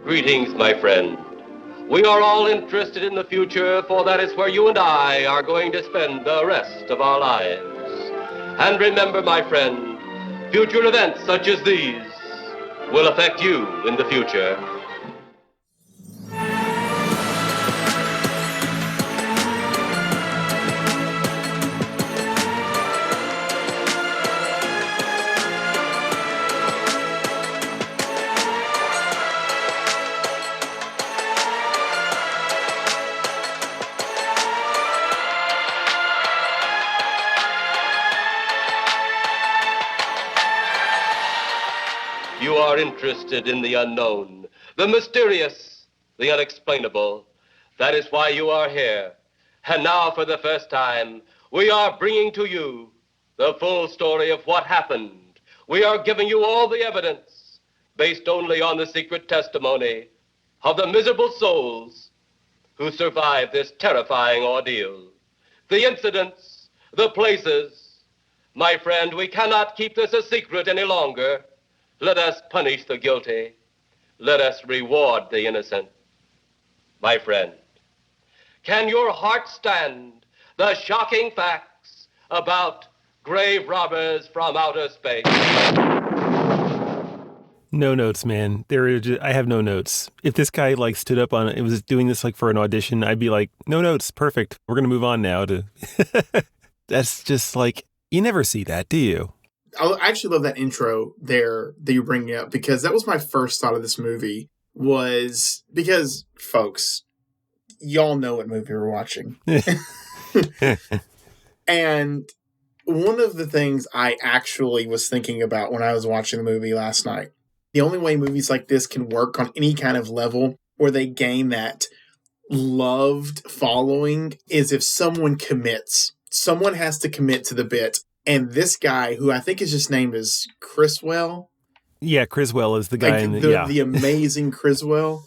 Greetings, my friend. We are all interested in the future, for that is where you and I are going to spend the rest of our lives. And remember, my friend, future events such as these will affect you in the future. You are interested in the unknown, the mysterious, the unexplainable. That is why you are here. And now, for the first time, we are bringing to you the full story of what happened. We are giving you all the evidence, based only on the secret testimony of the miserable souls who survived this terrifying ordeal. The incidents, the places. My friend, we cannot keep this a secret any longer. Let us punish the guilty. Let us reward the innocent. My friend, can your heart stand the shocking facts about grave robbers from outer space? No notes, man. I have no notes. If this guy stood up on it was doing this for an audition, I'd be like, no notes, perfect. We're gonna move on now to. That's just you never see that, do you? I actually love that intro there that you're bringing up, because that was my first thought of this movie, was because, folks, y'all know what movie we're watching. And one of the things I actually was thinking about when I was watching the movie last night, the only way movies like this can work on any kind of level where they gain that loved following is if someone commits. Someone has to commit to the bit. And this guy, who I think is just named as Criswell. Yeah, Criswell is the guy. The amazing Criswell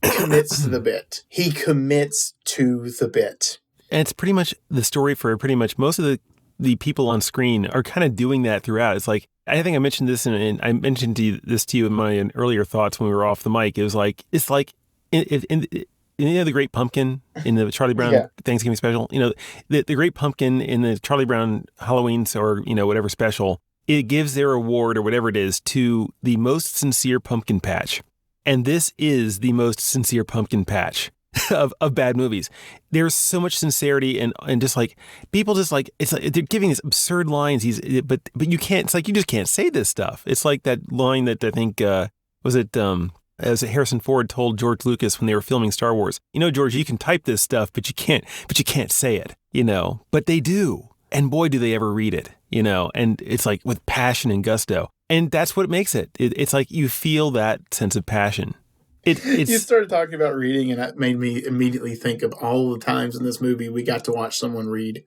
commits to the bit. He commits to the bit. And it's pretty much the story for pretty much most of the people on screen are kind of doing that throughout. It's I think I mentioned this, and I mentioned this to you in my earlier thoughts when we were off the mic. It was in the Great Pumpkin in the Charlie Brown Thanksgiving special, the Great Pumpkin in the Charlie Brown Halloween or, whatever special, it gives their award or whatever it is to the most sincere pumpkin patch. And this is the most sincere pumpkin patch of bad movies. There's so much sincerity and just people just it's they're giving these absurd lines. But you can't, you just can't say this stuff. It's like that line that I think, as Harrison Ford told George Lucas when they were filming Star Wars, George, you can type this stuff, but you can't say it, but they do. And boy, do they ever read it, and it's with passion and gusto. And that's what makes it. It's you feel that sense of passion. You started talking about reading, and that made me immediately think of all the times in this movie we got to watch someone read.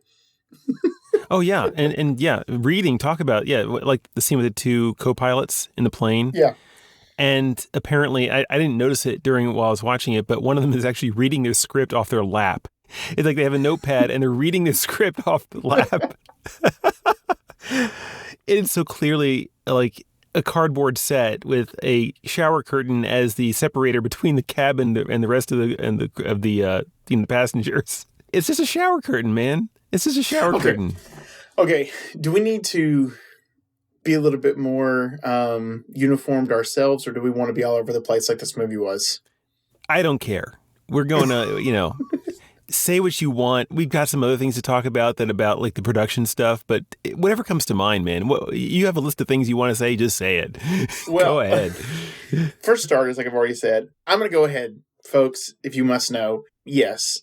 Oh, yeah. And yeah, reading, talk about, the scene with the two co-pilots in the plane. Yeah. And apparently, I didn't notice it while I was watching it, but one of them is actually reading their script off their lap. It's they have a notepad and they're reading their script off the lap. It's so clearly a cardboard set with a shower curtain as the separator between the cab and the rest of the passengers. It's just a shower curtain, man. It's just a shower curtain. Okay. Do we need to be a little bit more uniformed ourselves, or do we want to be all over the place like this movie was? I don't care. We're going to, say what you want. We've got some other things to talk about the production stuff, but whatever comes to mind, man. You have a list of things you want to say, just say it. Well, go ahead. For starters, like I've already said, I'm going to go ahead, folks, if you must know. Yes,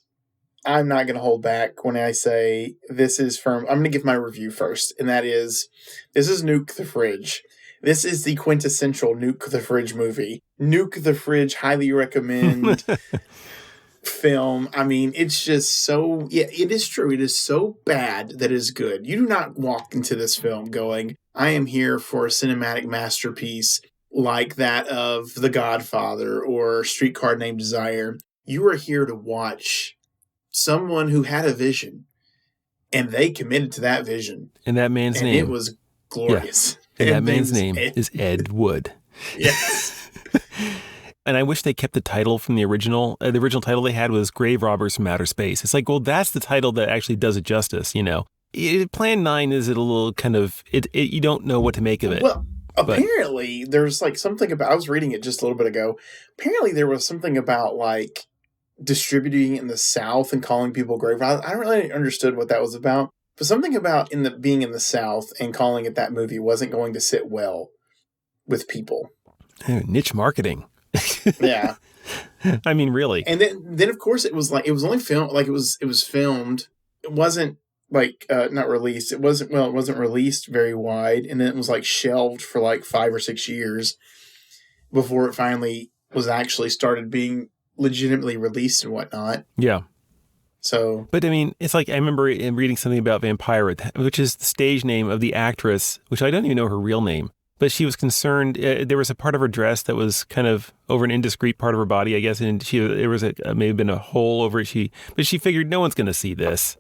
I'm not going to hold back when I say this is from... I'm going to give my review first, and that is, this is Nuke the Fridge. This is the quintessential Nuke the Fridge movie. Nuke the Fridge, highly recommend film. I mean, it's just so... Yeah, it is true. It is so bad that it is good. You do not walk into this film going, I am here for a cinematic masterpiece like that of The Godfather or Streetcar Named Desire. You are here to watch someone who had a vision, and they committed to that vision. And that man's name. It was glorious. Yeah. And that man's name is Ed Wood. Yes. And I wish they kept the title from the original. The original title they had was Grave Robbers from Outer Space. It's like, well, that's the title that actually does it justice, Plan 9 is a little kind of, you don't know what to make of it. Well, apparently there's like something about, I was reading it just a little bit ago. Apparently there was something about like distributing in the South and calling people grave robbers. I don't really understood what that was about. But something about being in the South and calling it that movie wasn't going to sit well with people. Niche marketing. Yeah. I mean, really. And then of course it was only filmed, like it was filmed. It wasn't like, not released. It wasn't released very wide. And then it was like shelved for like 5 or 6 years before it finally was actually started being legitimately released and whatnot. Yeah. So, but I mean, it's like I remember reading something about Vampira, which is the stage name of the actress, which I don't even know her real name. But she was concerned. There was a part of her dress that was kind of over an indiscreet part of her body, I guess, and there was may have been a hole over it. But she figured no one's going to see this.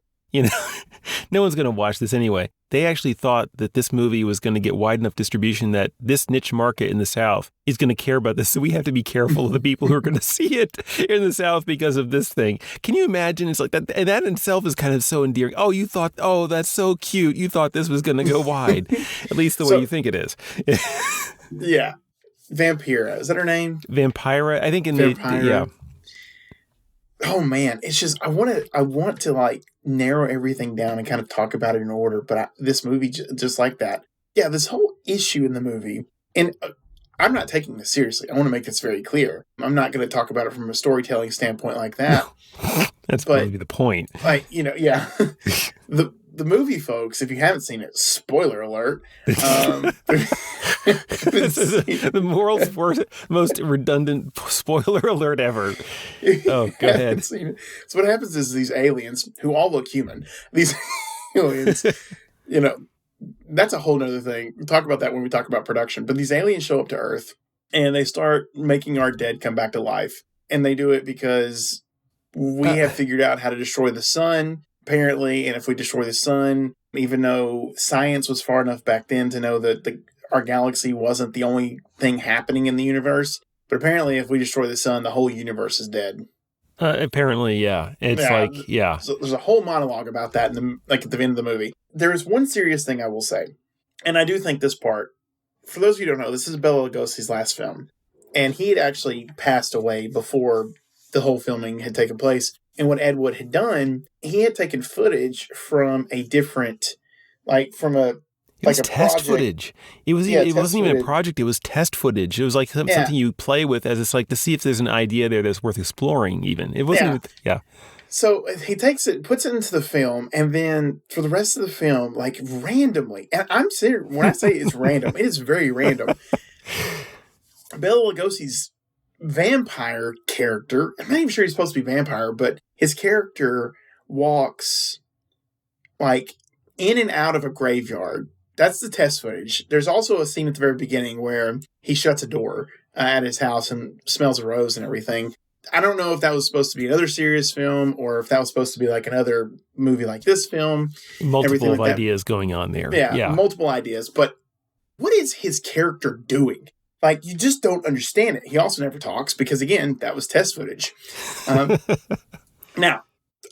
No one's going to watch this anyway. They actually thought that this movie was going to get wide enough distribution that this niche market in the South is going to care about this. So we have to be careful of the people who are going to see it in the South because of this thing. Can you imagine? It's like that. And that in itself is kind of so endearing. Oh, you thought, oh, that's so cute. You thought this was going to go wide, at least the way you think it is. Yeah. Vampira. Is that her name? Vampira. I think Vampira. Yeah. Oh man, it's just I want to like narrow everything down and kind of talk about it in order, but this movie just like that. Yeah, this whole issue in the movie, and I'm not taking this seriously. I want to make this very clear. I'm not going to talk about it from a storytelling standpoint like that. That's probably the point. Like, yeah. The movie, folks, if you haven't seen it, spoiler alert. This is the world's most redundant spoiler alert ever. Oh, go ahead. So what happens is these aliens, who all look human, these aliens, that's a whole nother thing. We'll talk about that when we talk about production. But these aliens show up to Earth, and they start making our dead come back to life. And they do it because we have figured out how to destroy the sun, apparently. And if we destroy the sun, even though science was far enough back then to know that our galaxy wasn't the only thing happening in the universe, but apparently if we destroy the sun, the whole universe is dead. Apparently, yeah. It's So there's a whole monologue about that at the end of the movie. There is one serious thing I will say, and I do think this part, for those of you who don't know, this is Bela Lugosi's last film, and he had actually passed away before the whole filming had taken place. And what Ed Wood had done, he had taken footage from a different, from a test project. Footage. It wasn't even a project. It was test footage. It was like something you play with as it's like to see if there's an idea there that's worth exploring. Even it wasn't. So he takes it, puts it into the film, and then for the rest of the film, like randomly, and I'm serious when I say it's random, it is very random. Bela Lugosi's vampire character, I'm not even sure he's supposed to be vampire, but his character walks like in and out of a graveyard. That's the test footage. There's also a scene at the very beginning where he shuts a door at his house and smells a rose and everything. I don't know if that was supposed to be another serious film or if that was supposed to be like another movie like this film. Multiple ideas going on there. Yeah, multiple ideas. But what is his character doing? Like, you just don't understand it. He also never talks because, again, that was test footage. Now,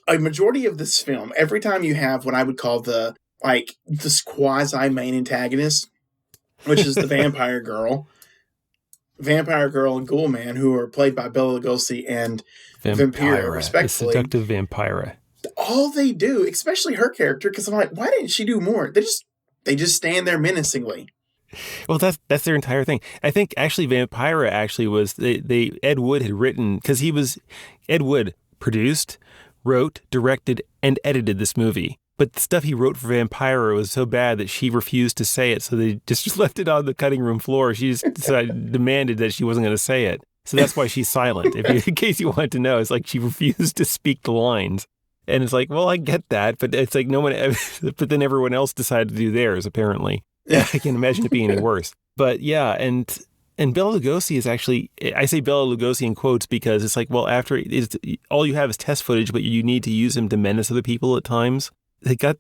a majority of this film, every time you have what I would call this quasi-main antagonist, which is the vampire girl and Ghoul Man, who are played by Bela Lugosi and Vampira, respectively. The seductive Vampira. All they do, especially her character, because I'm like, why didn't she do more? They just stand there menacingly. Well, that's their entire thing. I think actually Vampira was Ed Wood had written, because Ed Wood produced, wrote, directed, and edited this movie. But the stuff he wrote for Vampira was so bad that she refused to say it, so they just left it on the cutting room floor. She just demanded that she wasn't going to say it. So that's why she's silent. In case you wanted to know, it's like she refused to speak the lines. And it's like, well, I get that, but it's like but then everyone else decided to do theirs, apparently. I can't imagine it being any worse. But yeah, and Bela Lugosi is actually, I say Bela Lugosi in quotes because it's like, well, after all you have is test footage, but you need to use him to menace other people at times. They got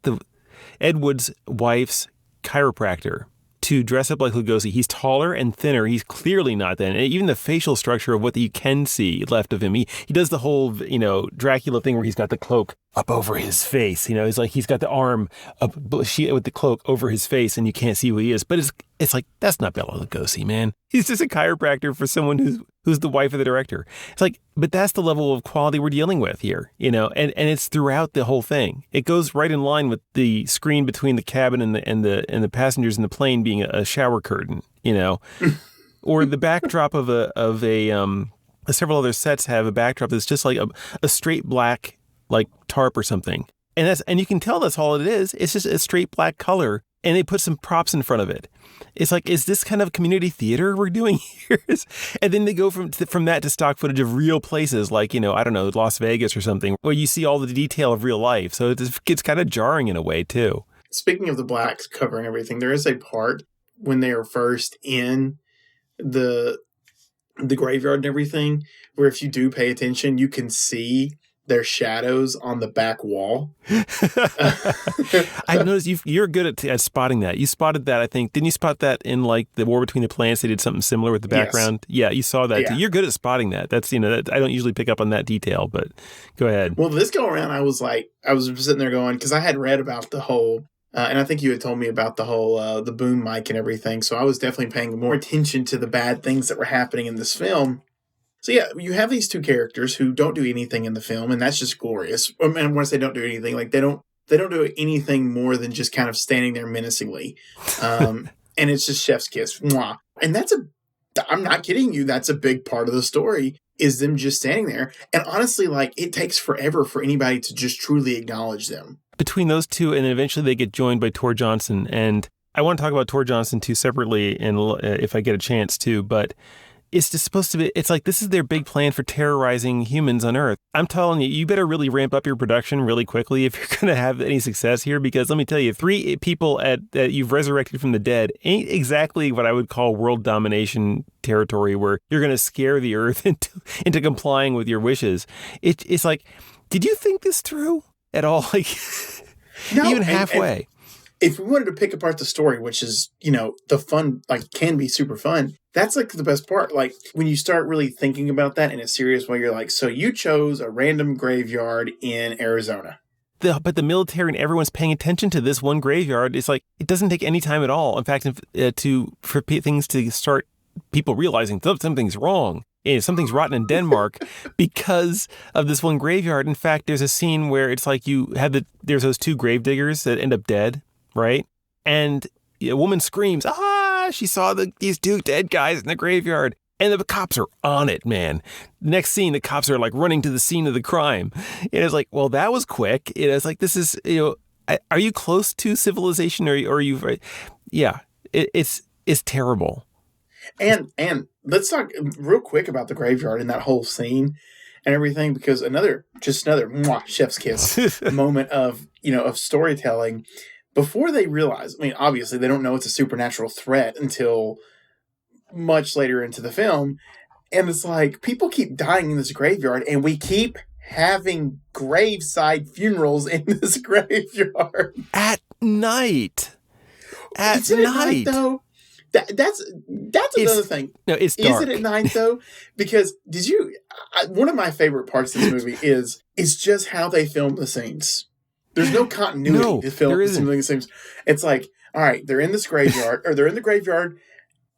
Ed Wood's wife's chiropractor to dress up like Lugosi. He's taller and thinner. He's clearly not then. And even the facial structure of what you can see left of him. He does the whole, Dracula thing where he's got the cloak up over his face. It's like he's got the arm up with the cloak over his face and you can't see who he is. But it's like, that's not Bela Lugosi, man. He's just a chiropractor for someone who's the wife of the director. It's like, but that's the level of quality we're dealing with here, and it's throughout the whole thing. It goes right in line with the screen between the cabin and the passengers in the plane being a shower curtain, or the backdrop of several other sets have a backdrop that's just like a straight black like tarp or something. And you can tell that's all it is. It's just a straight black color. And they put some props in front of it. It's like, is this kind of community theater we're doing here? And then they go from that to stock footage of real places like, I don't know, Las Vegas or something, where you see all the detail of real life. So it gets kind of jarring in a way, too. Speaking of the blacks covering everything, there is a part when they are first in the graveyard and everything, where if you do pay attention, you can see their shadows on the back wall. I've noticed you're good at spotting that. You spotted that, I think. Didn't you spot that in like the War Between the Planets? They did something similar with the background. Yes. Yeah, you saw that too. You're good at spotting that. That's I don't usually pick up on that detail, but go ahead. Well, this go around, I was sitting there going, because I had read about the whole, and I think you had told me about the whole the boom mic and everything. So I was definitely paying more attention to the bad things that were happening in this film. So yeah, you have these two characters who don't do anything in the film, and that's just glorious. And when I say don't do anything, like they don't do anything more than just kind of standing there menacingly. And it's just chef's kiss. Mwah. And I'm not kidding you, that's a big part of the story, is them just standing there. And honestly, like, it takes forever for anybody to just truly acknowledge them. Between those two, and eventually they get joined by Tor Johnson. And I want to talk about Tor Johnson too separately, and if I get a chance to, but it's just supposed to be, it's like this is their big plan for terrorizing humans on Earth. I'm telling you, you better really ramp up your production really quickly if you're going to have any success here, because let me tell you, 3 people that you've resurrected from the dead ain't exactly what I would call world domination territory where you're going to scare the Earth into complying with your wishes. It's like, did you think this through at all? Like, no, even halfway. And if we wanted to pick apart the story, which is, the fun, like, can be super fun, that's like the best part. Like, when you start really thinking about that in a serious way, you're like, so you chose a random graveyard in Arizona. But the military and everyone's paying attention to this one graveyard. It's like, it doesn't take any time at all. In fact, for things to start people realizing something's wrong. Something's rotten in Denmark because of this one graveyard. In fact, there's a scene where it's like there's those 2 grave diggers that end up dead, right? And a woman screams, she saw these 2 dead guys in the graveyard. And the cops are on it, man. Next scene, the cops are like running to the scene of the crime. And it's like, well, that was quick. It's like, this is, are you close to civilization or are you, yeah, it's terrible. And let's talk real quick about the graveyard and that whole scene and everything, because another mwah, chef's kiss moment of storytelling. Before they realize, I mean, obviously they don't know it's a supernatural threat until much later into the film. And it's like, people keep dying in this graveyard and we keep having graveside funerals in this graveyard. At night. Is it at night, though? That's another thing. No, it's dark. Is it at night, though? Because one of my favorite parts of this movie is just how they film the scenes. There's no continuity to film the scenes. It's like, all right, they're in this graveyard, or they're in the graveyard.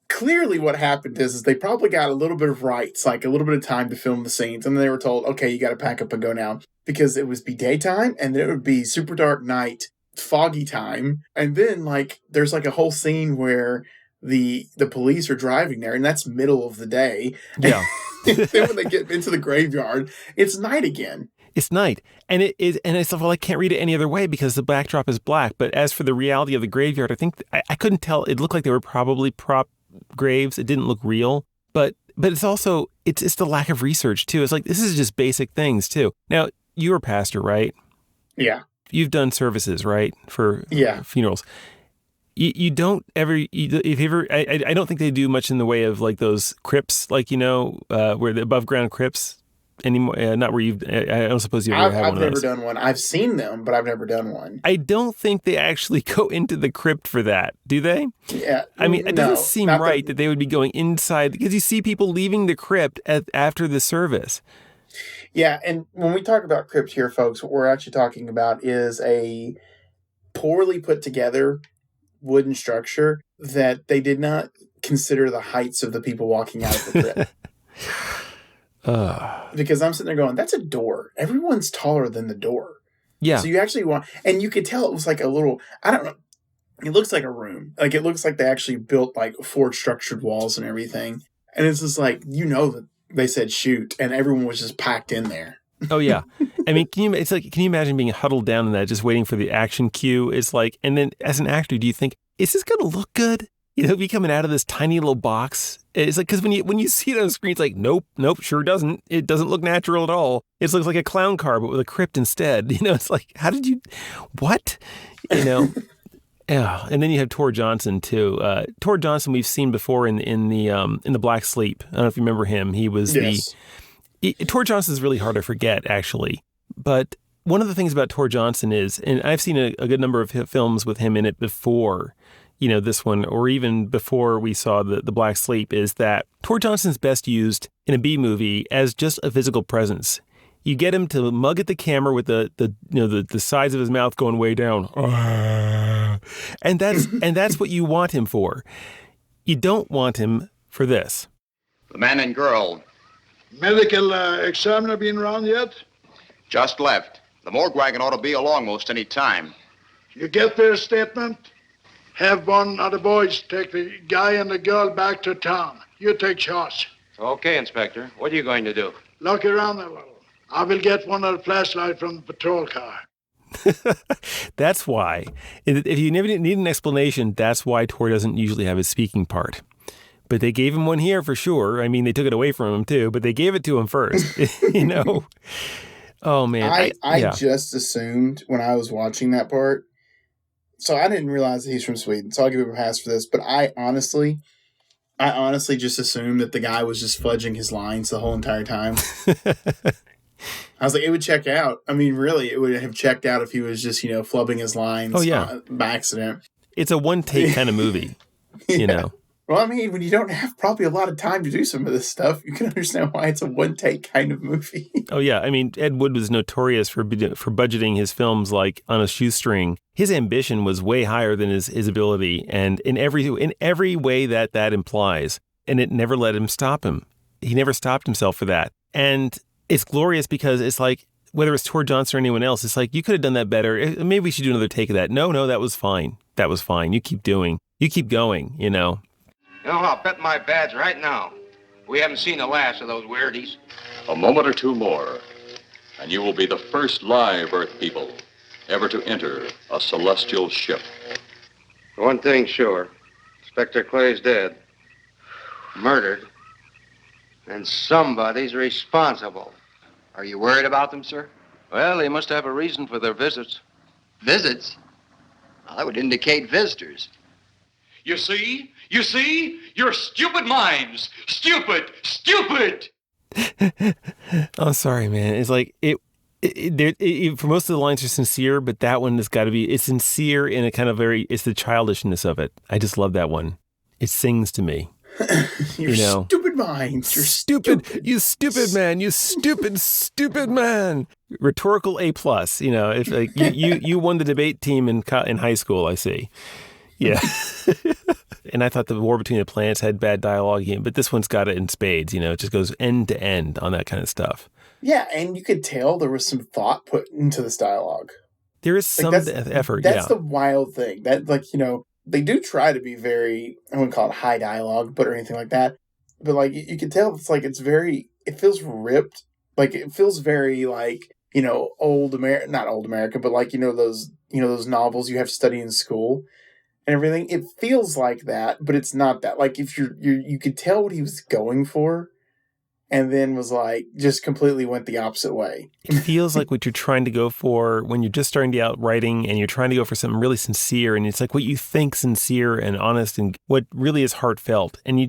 Clearly what happened is they probably got a little bit of rights, like a little bit of time to film the scenes. And then they were told, okay, you got to pack up and go now. Because it would be daytime, and then it would be super dark night, foggy time. And then, like, there's like a whole scene where the police are driving there, and that's middle of the day. Yeah. Then when they get into the graveyard, it's night again. It's night. And it's well, I can't read it any other way because the backdrop is black. But as for the reality of the graveyard, I think I couldn't tell. It looked like they were probably prop graves. It didn't look real. But it's also, it's the lack of research too. It's like, this is just basic things too. Now, you're a pastor, right? Yeah. You've done services, right? For funerals. You don't ever, I don't think they do much in the way of like those crypts, like, where the above ground crypts. anymore? Not where you've. I don't suppose you ever had one of those. I've never done one. I've seen them, but I've never done one. I don't think they actually go into the crypt for that, do they? Yeah. I mean, it doesn't seem right that they would be going inside, because you see people leaving the crypt after the service. Yeah, and when we talk about crypt here, folks, what we're actually talking about is a poorly put together wooden structure that they did not consider the heights of the people walking out of the crypt. Because I'm sitting there going, that's a door. Everyone's taller than the door. Yeah. So you actually want, and you could tell it was like a little, I don't know, it looks like a room. Like it looks like they actually built like forward structured walls and everything. And it's just like, that they said shoot, and everyone was just packed in there. Oh yeah. I mean, can you imagine being huddled down in that, just waiting for the action cue? It's like, and then as an actor, do you think, is this going to look good? Be coming out of this tiny little box. It's like, because when you see it on the screen, it's like, nope, sure doesn't. It doesn't look natural at all. It looks like a clown car, but with a crypt instead. It's like, how did you, what? Yeah. And then you have Tor Johnson too. Tor Johnson we've seen before in the Black Sleep. I don't know if you remember him. He was Tor Johnson is really hard to forget, actually. But one of the things about Tor Johnson is, and I've seen a good number of films with him in it before, this one, or even before we saw the Black Sleep, is that Tor Johnson's best used in a B movie as just a physical presence. You get him to mug at the camera with the sides of his mouth going way down, and that's what you want him for. You don't want him for this. The man and girl. Medical examiner been around yet? Just left. The morgue wagon ought to be along most any time. You get their statement? Have one of the boys take the guy and the girl back to town. You take charge. Okay, Inspector. What are you going to do? Look around a little. I will get one of the flashlights from the patrol car. That's why. If you never need an explanation, that's why Tor doesn't usually have his speaking part. But they gave him one here for sure. I mean, they took it away from him too, but they gave it to him first. Oh man. I just assumed when I was watching that part. So I didn't realize that he's from Sweden. So I'll give him a pass for this. But I honestly just assumed that the guy was just fudging his lines the whole entire time. I was like, it would check out. I mean, really, it would have checked out if he was just, flubbing his lines by accident. It's a one-take kind of movie, Well, I mean, when you don't have probably a lot of time to do some of this stuff, you can understand why it's a one-take kind of movie. Oh, yeah. I mean, Ed Wood was notorious for budgeting his films like on a shoestring. His ambition was way higher than his ability, and in every way that implies, and it never let him stop him. He never stopped himself for that. And it's glorious because it's like, whether it's Tor Johnson or anyone else, it's like, you could have done that better. Maybe we should do another take of that. No, that was fine. That was fine. You keep going, I'll bet my badge right now. We haven't seen the last of those weirdies. A moment or two more, and you will be the first live Earth people ever to enter a celestial ship. One thing sure, Inspector Clay's dead. Murdered. And somebody's responsible. Are you worried about them, sir? Well, they must have a reason for their visits. Visits? Well, that would indicate visitors. You see? Your stupid minds. Stupid! I'm sorry, man. It's like, for most of the lines are sincere, but that one has got to be, it's sincere in a kind of it's the childishness of it. I just love that one. It sings to me. Stupid minds. You're stupid. You stupid man. You stupid man. Rhetorical A+. If like you won the debate team in high school, I see. Yeah. And I thought the War Between the Planets had bad dialogue, but this one's got it in spades. It just goes end to end on that kind of stuff. Yeah, and you could tell there was some thought put into this dialogue. There is some effort. That's the wild thing. That, they do try to be very, I wouldn't call it high dialogue, or anything like that. But, you can tell it feels ripped. It feels very, old America, not old America, but those novels you have to study in school and everything. It feels like that, but it's not that. If you could tell what he was going for, and then was like, just completely went the opposite way. It feels like what you're trying to go for when you're just starting out writing and you're trying to go for something really sincere, and it's like what you think sincere and honest and what really is heartfelt, and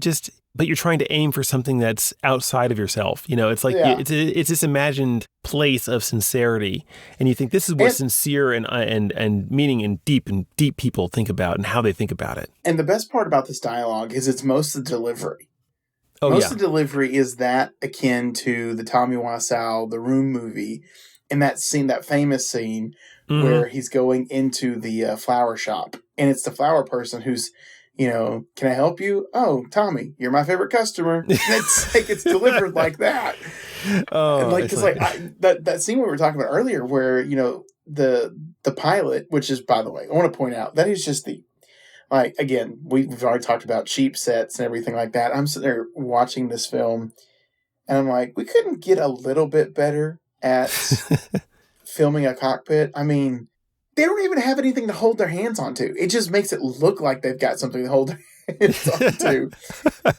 but you're trying to aim for something that's outside of yourself. It's like it's this imagined place of sincerity, and you think this is what sincere and meaning and deep people think about and how they think about it. And the best part about this dialogue is it's most of the delivery. Oh, most of the delivery is that akin to the Tommy Wiseau The Room movie, and that scene, that famous scene where he's going into the flower shop, and it's the flower person who's, can I help you? Oh, Tommy, you're my favorite customer. It's like it's delivered like that. Oh, and that scene we were talking about earlier, where the pilot, which is, by the way, I want to point out that is just again, we've already talked about cheap sets and everything like that. I'm sitting there watching this film, and I'm like, we couldn't get a little bit better at filming a cockpit. I mean, they don't even have anything to hold their hands onto. It just makes it look like they've got something to hold their hands onto. But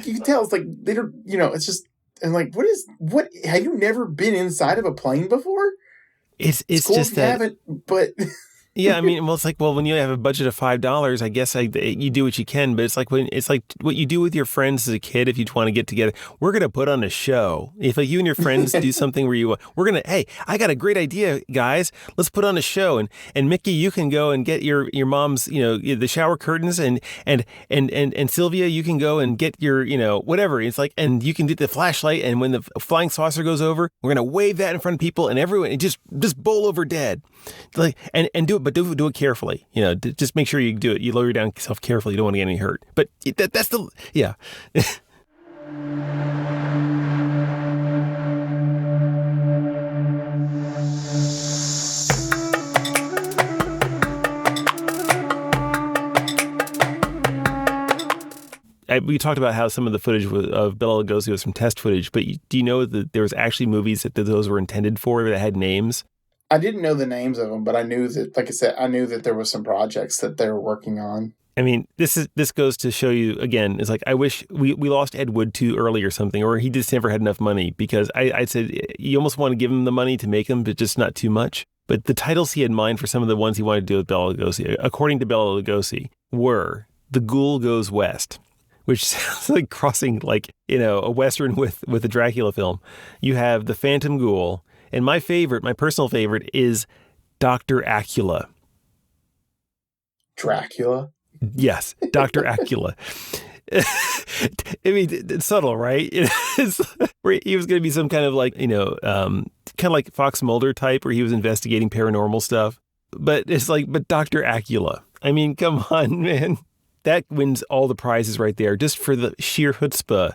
you can tell it's like they don't. It's just, and like, what? Have you never been inside of a plane before? It's cool just if you that. haven't, but. Yeah, I mean, it's like, when you have a budget of $5, I guess you do what you can, but it's like what you do with your friends as a kid if you want to get together. We're going to put on a show. If you and your friends do something where hey, I got a great idea, guys. Let's put on a show. And Mickey, you can go and get your mom's, the shower curtains, and Sylvia, you can go and get your, whatever. It's like, and you can do the flashlight, and when the flying saucer goes over, we're going to wave that in front of people, and everyone just bowl over dead. Like, and do it, but do it carefully. Just make sure you do it. You lower yourself carefully. You don't want to get any hurt. But that's the, yeah. We talked about how some of the footage of Bela Lugosi was from test footage, but do you know that there was actually movies that those were intended for that had names? I didn't know the names of them, but I knew that, like I said, there was some projects that they were working on. I mean, this goes to show you, again, it's like, I wish we lost Ed Wood too early or something, or he just never had enough money, because I said you almost want to give him the money to make them, but just not too much. But the titles he had in mind for some of the ones he wanted to do with Bela Lugosi, according to Bela Lugosi, were The Ghoul Goes West, which sounds like crossing a Western with a Dracula film. You have The Phantom Ghoul. And my personal favorite is Dr. Acula. Dracula? Yes, Dr. Acula. I mean, it's subtle, right? He was going to be some kind of kind of like Fox Mulder type, where he was investigating paranormal stuff. But it's like, but Dr. Acula. I mean, come on, man. That wins all the prizes right there, just for the sheer chutzpah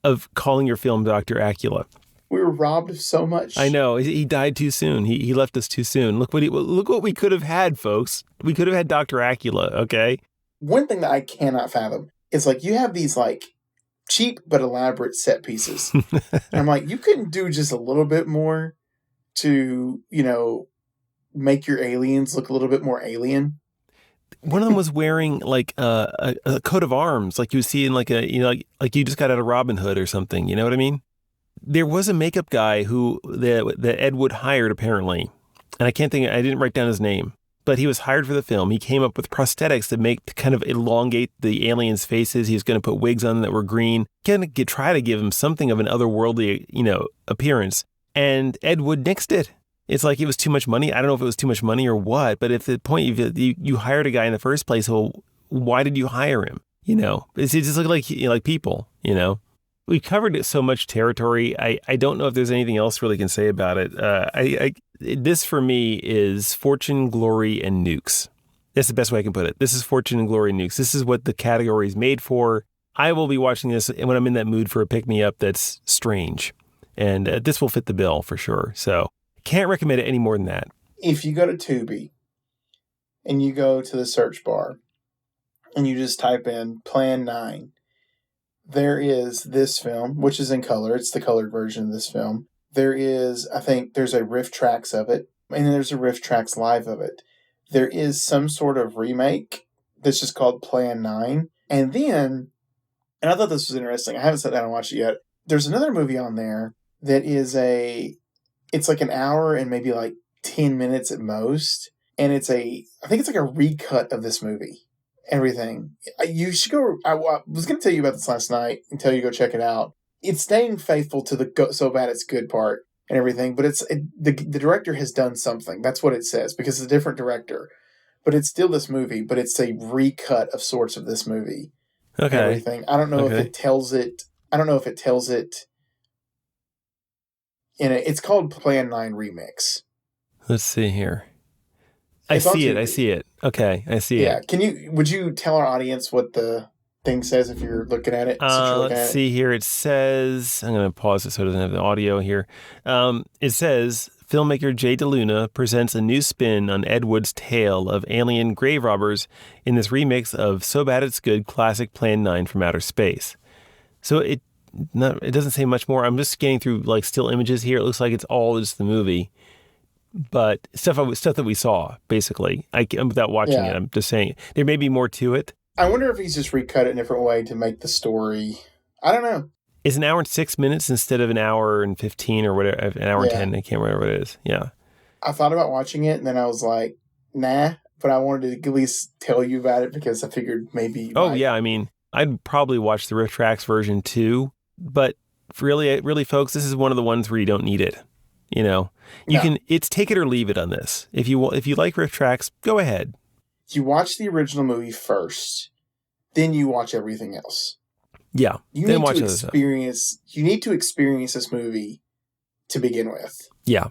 of calling your film Dr. Acula. We were robbed of so much. I know. He died too soon. He left us too soon. Look what we could have had, folks. We could have had Dr. Acula, okay? One thing that I cannot fathom is you have these cheap but elaborate set pieces. I'm like, you couldn't do just a little bit more to, make your aliens look a little bit more alien. One of them was wearing a coat of arms, like you would see in like you just got out of Robin Hood or something. You know what I mean? There was a makeup guy that Ed Wood hired, apparently, and I didn't write down his name, but he was hired for the film. He came up with prosthetics to kind of elongate the aliens' faces. He was going to put wigs on them that were green, try to give him something of an otherworldly, appearance. And Ed Wood nixed it. It's like it was too much money. I don't know if it was too much money or what, but at the point you hired a guy in the first place, well, why did you hire him? It just looked like people, We covered so much territory. I don't know if there's anything else really can say about it. This for me is Fortune, Glory, and Nukes. That's the best way I can put it. This is Fortune and Glory and Nukes. This is what the category is made for. I will be watching this when I'm in that mood for a pick-me-up that's strange. And this will fit the bill for sure. So can't recommend it any more than that. If you go to Tubi and you go to the search bar and you just type in Plan 9, there is this film, which is in color. It's the colored version of this film. There's a riff tracks of it, and then there's a riff tracks live of it. There is some sort of remake that's just called Plan 9. And I thought this was interesting. I haven't sat down and watched it yet. There's another movie on there that is it's like an hour and maybe like 10 minutes at most. And I think it's like a recut of this movie. Everything. You should go. I was going to tell you about this last night and tell you to go check it out. It's staying faithful to the so bad it's good part and everything, but the director has done something. That's what it says, because it's a different director. But it's still this movie, but it's a recut of sorts of this movie. Okay. And everything. I don't know if it tells it. It's called Plan 9 Remix. Let's see here. I see it. Okay, I see it. Yeah. Would you tell our audience what the thing says if you're looking at it? Let's see here. It says, I'm going to pause it so it doesn't have the audio here. It says, filmmaker Jay DeLuna presents a new spin on Ed Wood's tale of alien grave robbers in this remix of So Bad It's Good classic Plan 9 from Outer Space. So it doesn't say much more. I'm just scanning through like still images here. It looks like it's all just the movie. But stuff that we saw, basically. Without watching it, I'm just saying there may be more to it. I wonder if he's just recut it in a different way to make the story. I don't know. It's an hour and 6 minutes instead of an hour and 15 or whatever, an hour and 10. I can't remember what it is. Yeah. I thought about watching it, and then I was like, nah. But I wanted to at least tell you about it because I figured maybe. Yeah. I mean, I'd probably watch the Riff Tracks version too. But really, folks, this is one of the ones where you don't need it. You know, it's take it or leave it on this. If you like Riff Tracks, go ahead. You watch the original movie first, then you watch everything else. Yeah. You need to experience this movie to begin with. Yeah.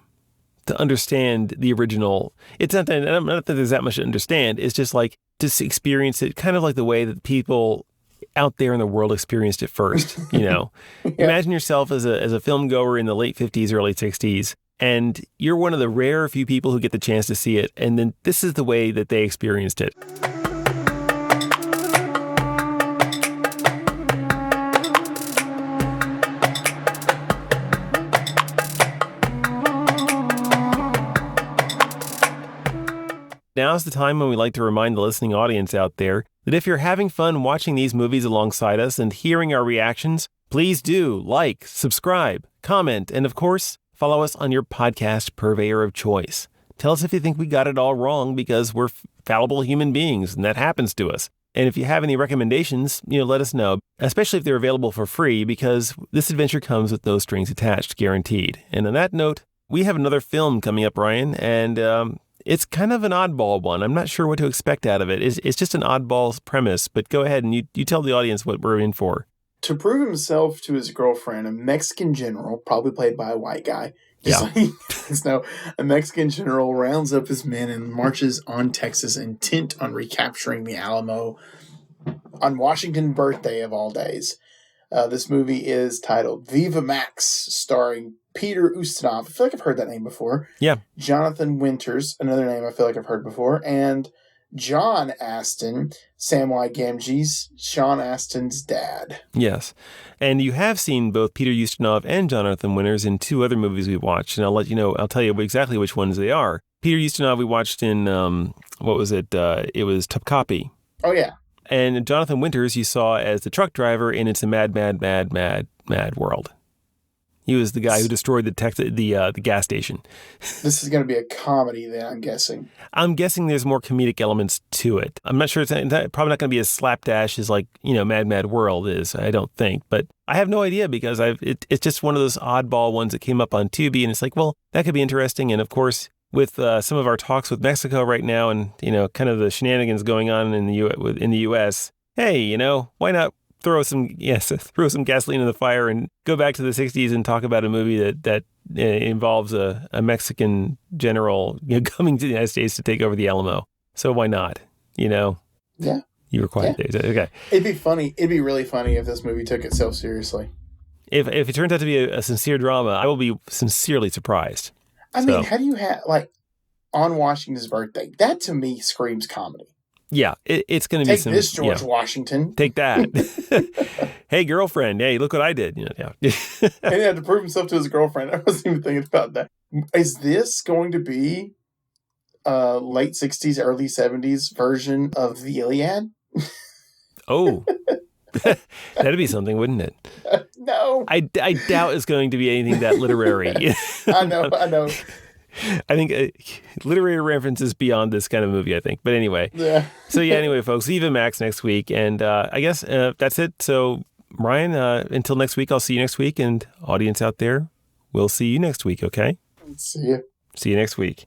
To understand the original. It's not that there's that much to understand. It's just like to experience it kind of like the way that people out there in the world experienced it first, you know. Imagine yourself as a film goer in the late 50s, early 60s, and you're one of the rare few people who get the chance to see it, and then this is the way that they experienced it. Now's the time when we like to remind the listening audience out there that if you're having fun watching these movies alongside us and hearing our reactions, please do like, subscribe, comment, and of course, follow us on your podcast purveyor of choice. Tell us if you think we got it all wrong, because we're fallible human beings and that happens to us. And if you have any recommendations, let us know, especially if they're available for free, because this adventure comes with no strings attached, guaranteed. And on that note, we have another film coming up, Ryan, and it's kind of an oddball one. I'm not sure what to expect out of it. It's just an oddball premise, but go ahead and you tell the audience what we're in for. To prove himself to his girlfriend, a Mexican general, probably played by a white guy. A Mexican general rounds up his men and marches on Texas, intent on recapturing the Alamo on Washington's birthday of all days. This movie is titled Viva Max, starring Peter Ustinov. I feel like I've heard that name before. Yeah. Jonathan Winters, another name I feel like I've heard before. And John Astin, Samwise Gamgee's Sean Astin's dad. Yes. And you have seen both Peter Ustinov and Jonathan Winters in two other movies we've watched. And I'll tell you exactly which ones they are. Peter Ustinov we watched in, what was it? It was Tough Copy. Oh, yeah. And Jonathan Winters you saw as the truck driver in It's a Mad, Mad, Mad, Mad, Mad World. He was the guy who destroyed the gas station. This is going to be a comedy then, I'm guessing. I'm guessing there's more comedic elements to it. I'm not sure. It's probably not going to be as slapdash as Mad, Mad World is, I don't think. But I have no idea, because it's just one of those oddball ones that came up on Tubi. And it's like, well, that could be interesting. And of course, with some of our talks with Mexico right now and, kind of the shenanigans going on in the U.S., hey, why not throw some gasoline in the fire and go back to the 60s and talk about a movie that involves a Mexican general coming to the United States to take over the Alamo. So why not? Yeah. You were quiet there. Okay. It'd be funny. It'd be really funny if this movie took itself seriously. If it turns out to be a sincere drama, I will be sincerely surprised. I mean, how do you have, on Washington's birthday? That to me screams comedy. Yeah, it's going to be Take this, George Washington. Take that. Hey, girlfriend. Hey, look what I did. And he had to prove himself to his girlfriend. I wasn't even thinking about that. Is this going to be a late 60s, early 70s version of the Iliad? Oh, That'd be something, wouldn't it? No. I doubt it's going to be anything that literary. I know. I think literary references beyond this kind of movie, I think. But anyway. Yeah. So yeah, anyway, folks, Viva Max next week. And I guess that's it. So, Ryan, until next week, I'll see you next week. And audience out there, we'll see you next week, okay? See you. See you next week.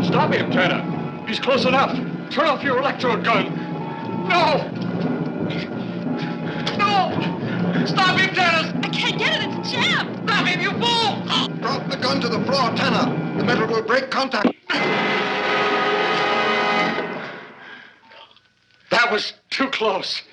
Stop him, Turner. He's close enough. Turn off your electrode gun. No! No! Stop him, Turner! I can't get it. It's jammed. Stop him, you fool! Drop the gun to the floor, Tanner. The metal will break contact. That was too close.